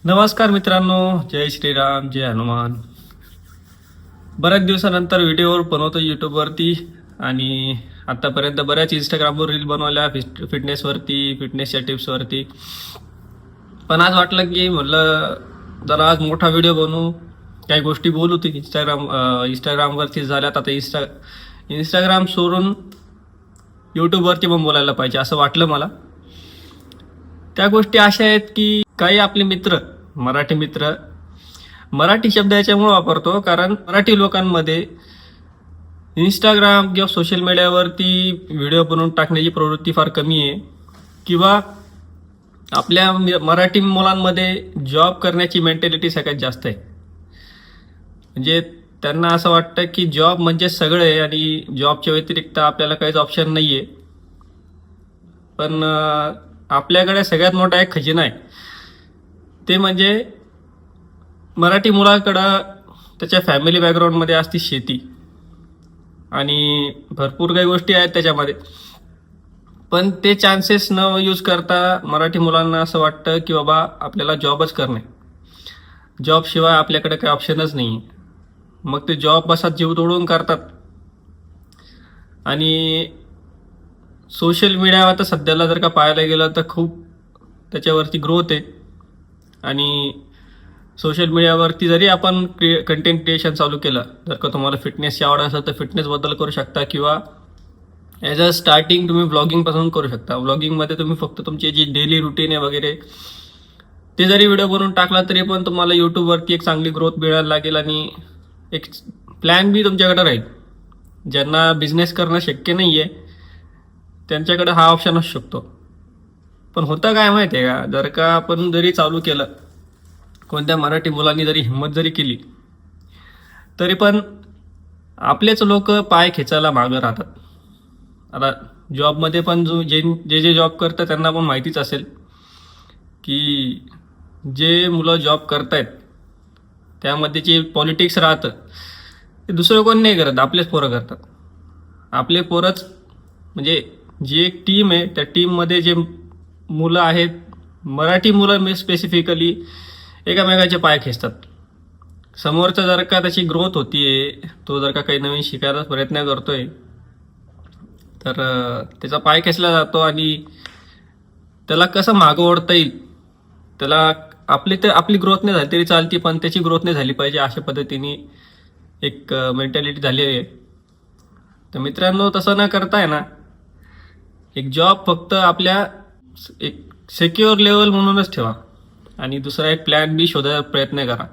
नमस्कार मित्रांनो, जय श्रीराम, जय हनुमान. बऱ्याच दिवसानंतर व्हिडिओ बनवतो यूट्यूबवरती आणि आतापर्यंत बऱ्याच इंस्टाग्रामवर रील बनवल्या फिटनेसवरती, फिटनेसच्या टिप्सवरती. पण आज वाटलं की म्हटलं जरा आज मोठा व्हिडिओ बनवू, काही गोष्टी बोलू ती इंस्टाग्रामवरती झाल्यात. आता इंस्टाग्राम सोडून यूट्यूबवरती पण बोलायला पाहिजे असं वाटलं मला. त्या गोष्टी अशा आहेत की काही आपले मित्र, मराठी मित्र, मराठी शब्द याच्यामुळे वापरतो कारण मराठी लोकांमध्ये इंस्टाग्राम किंवा सोशल मीडियावरती व्हिडिओ बनवून टाकण्याची प्रवृत्ती फार कमी आहे. किंवा आपल्या मराठी मुलांमध्ये जॉब करण्याची मेंटॅलिटी सगळ्यात जास्त आहे. म्हणजे त्यांना असं वाटतं की जॉब म्हणजे सगळं आहे आणि जॉबच्या व्यतिरिक्त आपल्याला काहीच ऑप्शन नाही आहे. पण आपल्याकडे सगळ्यात मोठा एक खजिना आहे, ते म्हणजे मराठी मुलाकडं त्याच्या फॅमिली बॅकग्राऊंडमध्ये असते शेती आणि भरपूर काही गोष्टी आहेत त्याच्यामध्ये. पण ते चान्सेस न यूज करता मराठी मुलांना असं वाटतं की बाबा आपल्याला जॉबच करणे, जॉबशिवाय आपल्याकडे काही ऑप्शनच नाही आहे. मग ते जॉब बसात जीव तोडून करतात. आणि सोशल मीडियावर तर सध्याला जर का पाहायला गेलं तर खूप त्याच्यावरती ग्रोथ आहे. आणि सोशल मीडियावरती जरी आपण कंटेंट क्रिएशन चालू केलं, जर का तुम्हाला फिटनेसची आवड असेल तर फिटनेसबद्दल करू शकता किंवा ॲज अ स्टार्टिंग तुम्ही व्लॉगिंगपासून करू शकता. व्लॉगिंगमध्ये तुम्ही फक्त तुमची जी डेली रुटीन आहे वगैरे ते जरी व्हिडिओ बनवून टाकला तरी पण तुम्हाला यूट्यूबवरती एक चांगली ग्रोथ मिळायला लागेल आणि एक प्लॅन बी तुमच्याकडे राहील. ज्यांना बिझनेस करणं शक्य नाही आहे त्यांच्याकडे हा ऑप्शन असू शकतो. पण होतं काय माहिती आहे का, जर का आपण जरी चालू केलं, कोणत्या मराठी मुलांनी जरी हिंमत जरी केली, तरी पण आपलेच लोक पाय खेचायला मागं राहतात. आता जॉबमध्ये पण जे जॉब करतात त्यांना पण माहितीच असेल की जे मुलं जॉब करतायत त्यामध्ये जे पॉलिटिक्स राहतं ते दुसरं कोण नाही करत, आपलेच पोरं करतात. आपले पोरंच म्हणजे जी एक टीम आहे त्या टीममध्ये जे मुलं आहेत, मराठी मुलं स्पेसिफिकली एकामेकाचे पाय खेचतात. समोरचा जर का त्याची ग्रोथ होतीये, तो जर का काही नवीन शिकायला प्रयत्न करतोय तर त्याचा पाय खेचला जातो आणि त्याला कसं मागं ओढता येईल, त्याला आपली ग्रोथ नाही झाली तरी चालती पण त्याची ग्रोथ नाही झाली पाहिजे अशा पद्धतीने एक मेंटॅलिटी झाली आहे. तर मित्रांनो, तसं न करताय ना, एक जॉब फक्त आपल्या एक सिक्युअर लेवल म्हणूनच ठेवा आणि दुसरा एक प्लॅन बी शोधायचा प्रयत्न करा.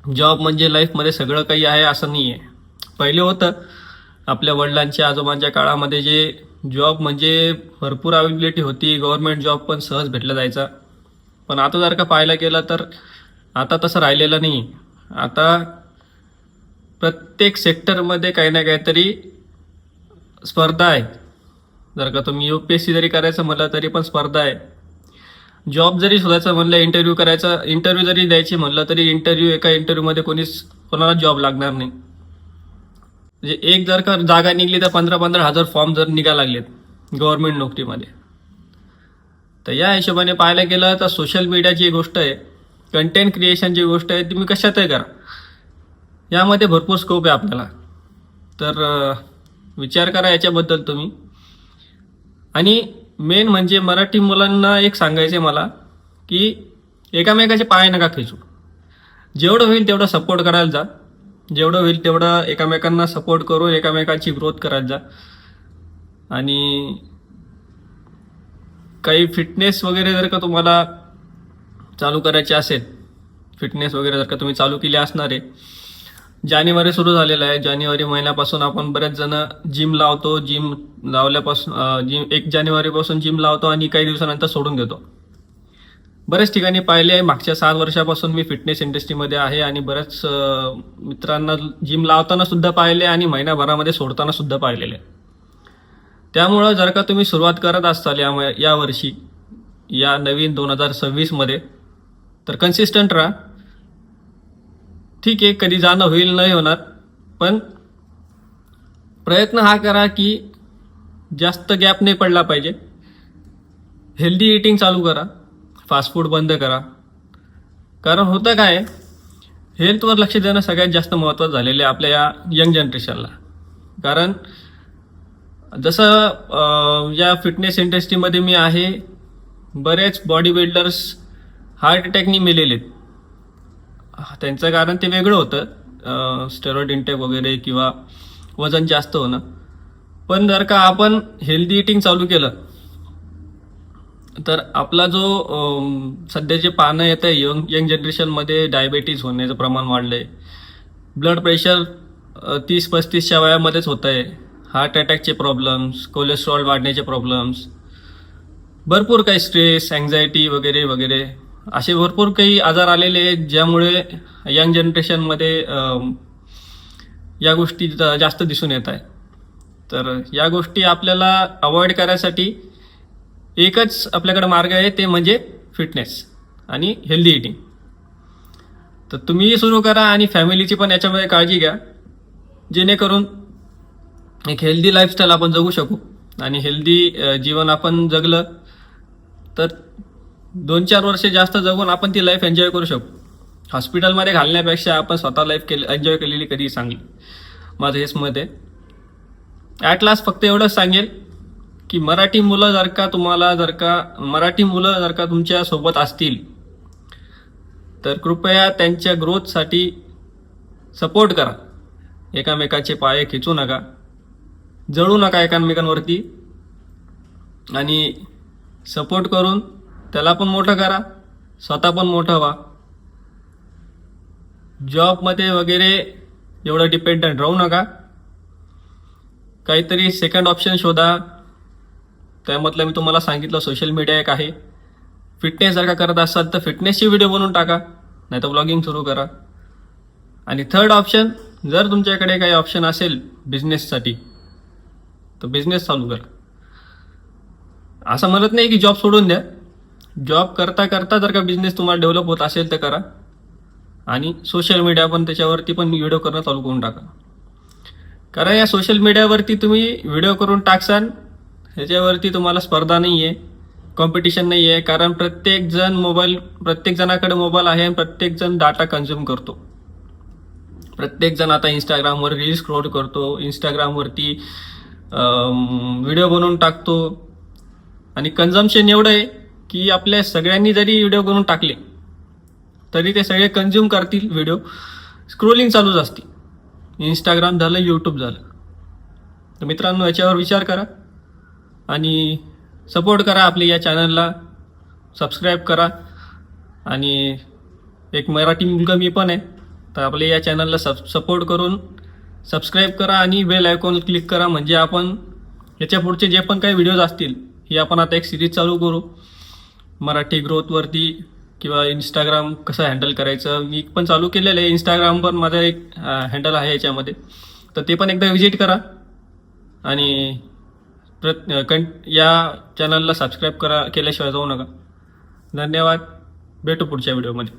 जॉब म्हणजे लाईफमध्ये सगळं काही आहे असं नाही आहे. पहिले होतं आपल्या वडिलांच्या आजोबांच्या काळामध्ये, जे जॉब म्हणजे भरपूर अवेलेबिलिटी होती, गव्हर्नमेंट जॉब पण सहज भेटला जायचा. पण आता जर का पाहायला गेलं तर आता तसं राहिलेलं नाही. आता प्रत्येक सेक्टरमध्ये काही ना काहीतरी स्पर्धा आहे. जर का तुम्ही UPSC जरी करायचं म्हटलं तरी पण स्पर्धा आहे. जॉब जरी शोधायचं म्हणलं, इंटरव्ह्यू जरी द्यायची म्हणलं तरी एका इंटरव्ह्यूमध्ये कोणाला जॉब लागणार नाही. म्हणजे एक जर का जागा निघली तर 15-15 हजार फॉर्म जर निघायला लागलेत गव्हर्नमेंट नोकरीमध्ये. तर या हिशोबाने पाहायला गेलं तर सोशल मीडियाची गोष्ट आहे, कंटेंट क्रिएशनची गोष्ट आहे, तुम्ही कशातही करा, यामध्ये भरपूर स्कोप आहे आपल्याला. तर विचार करा याच्याबद्दल तुम्ही. आणि मेन म्हणजे मराठी मुलांना एक सांगायचं आहे मला की एकामेकाचे पाय नका खेचू. जेवढं होईल तेवढं सपोर्ट करायला जा, जेवढं होईल तेवढं एकामेकांना सपोर्ट करून एकामेकांची ग्रोथ करायला जा. आणि काही फिटनेस वगैरे जर का तुम्हाला चालू करायची असेल, फिटनेस वगैरे जर का तुम्ही चालू केली असणार आहे, जानेवारी सुरू झालेला आहे. जानेवारी महिन्यापासून आपण बरेच जण जिम लावतो. जिम लावल्यापासून 1 जानेवारीपासून जिम लावतो आणि काही दिवसानंतर सोडून देतो. बऱ्याच ठिकाणी पाहिले आहे. मागच्या 7 वर्षापासून मी फिटनेस इंडस्ट्रीमध्ये आहे आणि बऱ्याच मित्रांना जिम लावताना सुद्धा पाहिले आणि महिनाभरामध्ये सोडताना सुद्धा पाहिलेले. त्यामुळं जर का तुम्ही सुरुवात करत असाल या वर्षी, या नवीन 2026मध्ये, तर कन्सिस्टंट राहा. ठीक आहे, कधी जाणं होईल नाही होणार, पण प्रयत्न हा करा की जास्त गॅप नाही पडला पाहिजे. हेल्दी इटिंग चालू करा, फास्ट फूड बंद करा. कारण होतं काय, हेल्थवर लक्ष देणं सगळ्यात जास्त महत्त्वाचं झालेलं आहे आपल्या या यंग जनरेशनला. कारण जसं या फिटनेस इंडस्ट्रीमध्ये मी आहे, बरेच बॉडी बिल्डर्स हार्ट अटॅकनी मेलेले आहेत. त्यांचं कारण ते वेगळं होतं, स्टेरॉइड इंटेक वगैरे किंवा वजन जास्त होणं. पण जर का आपण हेल्दी इटिंग चालू केलं तर आपला जो सध्याचे पाहणं येतं आहे यंग जनरेशनमध्ये, डायबेटीज होण्याचं प्रमाण वाढलं आहे, ब्लड प्रेशर 30-35च्या वयामध्येच होतं आहे, हार्ट अटॅकचे प्रॉब्लेम्स, कोलेस्ट्रॉल वाढण्याचे प्रॉब्लेम्स, भरपूर काही स्ट्रेस, अँझायटी वगैरे वगैरे असे भरपूर काही आजार आलेले आहेत, ज्यामुळे यंग जनरेशनमध्ये या गोष्टी जास्त दिसून येत आहे. तर या गोष्टी आपल्याला अवॉइड करायसाठी एकच आपल्याकडे मार्ग आहे, ते म्हणजे फिटनेस आणि हेल्दी इटिंग. तर तुम्हीही सुरू करा आणि फॅमिलीची पण याच्यामध्ये काळजी घ्या, जेणेकरून एक हेल्दी लाईफस्टाईल आपण जगू शकू. आणि हेल्दी जीवन आपण जगलं तर 2-4 वर्ष जास्त जगून आपण ती लाईफ एन्जॉय करू शकू. हॉस्पिटलमध्ये घालण्यापेक्षा आपण स्वतः लाईफ एन्जॉय केलेली कधी चांगली, माझं हेच मत आहे. ॲट लास्ट फक्त एवढंच सांगेल की मराठी मुलं जर का तुमच्या सोबत असतील तर कृपया त्यांच्या ग्रोथसाठी सपोर्ट करा. एकामेकाचे पाय खेचू नका, जळू नका एकमेकांवरती, आणि सपोर्ट करून त्याला पण मोठं करा, स्वतः पण मोठं व्हा. जॉबमध्ये वगैरे एवढं डिपेंडंट राहू नका. काहीतरी सेकंड ऑप्शन शोधा. त्यामधलं मी तुम्हाला सांगितलं सोशल मीडिया एक आहे. फिटनेस जर का करत असाल तर फिटनेसची व्हिडिओ बनवून टाका, नाही तर ब्लॉगिंग सुरू करा. आणि थर्ड ऑप्शन, जर तुमच्याकडे काही ऑप्शन असेल बिझनेससाठी तर बिझनेस चालू करा. असं म्हणत नाही की जॉब सोडून द्या. जॉब करता करता जर का बिझनेस तुम्हाला डेव्हलप होत असेल तर करा. आणि सोशल मीडिया पण, त्याच्यावरती पण व्हिडिओ करणं चालू करून टाका. कारण या सोशल मीडियावरती तुम्ही व्हिडिओ करून टाकसाल, ह्याच्यावरती तुम्हाला स्पर्धा नाही आहे, कॉम्पिटिशन नाही आहे. कारण प्रत्येक जणाकडे मोबाईल आहे आणि प्रत्येक जण डाटा कन्झ्युम करतो. प्रत्येक जण आता इंस्टाग्रामवर रील्स स्क्रोल करतो, इंस्टाग्रामवरती व्हिडिओ बनवून टाकतो. आणि कन्झम्पशन एवढं आहे की आपल्या सगळ्यांनी जरी व्हिडिओ बनवून टाकले तरी ते सगळे कन्झ्युम करतील व्हिडिओ. स्क्रोलिंग चालूच असते. इंस्टाग्राम झालं, यूट्यूब झालं. तर मित्रांनो, याच्यावर विचार करा आणि सपोर्ट करा आपल्या या चॅनलला, सबस्क्राईब करा. आणि एक मराठी मुलगा मी पण आहे, तर आपल्या या चॅनलला सपोर्ट करून सबस्क्राईब करा आणि बेल आयकॉन क्लिक करा. म्हणजे आपण याच्या पुढचे जे पण काही व्हिडिओज असतील, ही आपण आता एक सिरीज चालू करू मराठी ग्रोथवरती, किंवा इंस्टाग्राम कसं हँडल करायचं. मी पण चालू केलेलं आहे इंस्टाग्राम, पण माझा एक हँडल आहे याच्यामध्ये, तर ते पण एकदा व्हिजिट करा. आणि या चॅनलला सबस्क्राईब केल्याशिवाय जाऊ नका. धन्यवाद. भेटू पुढच्या व्हिडिओमध्ये.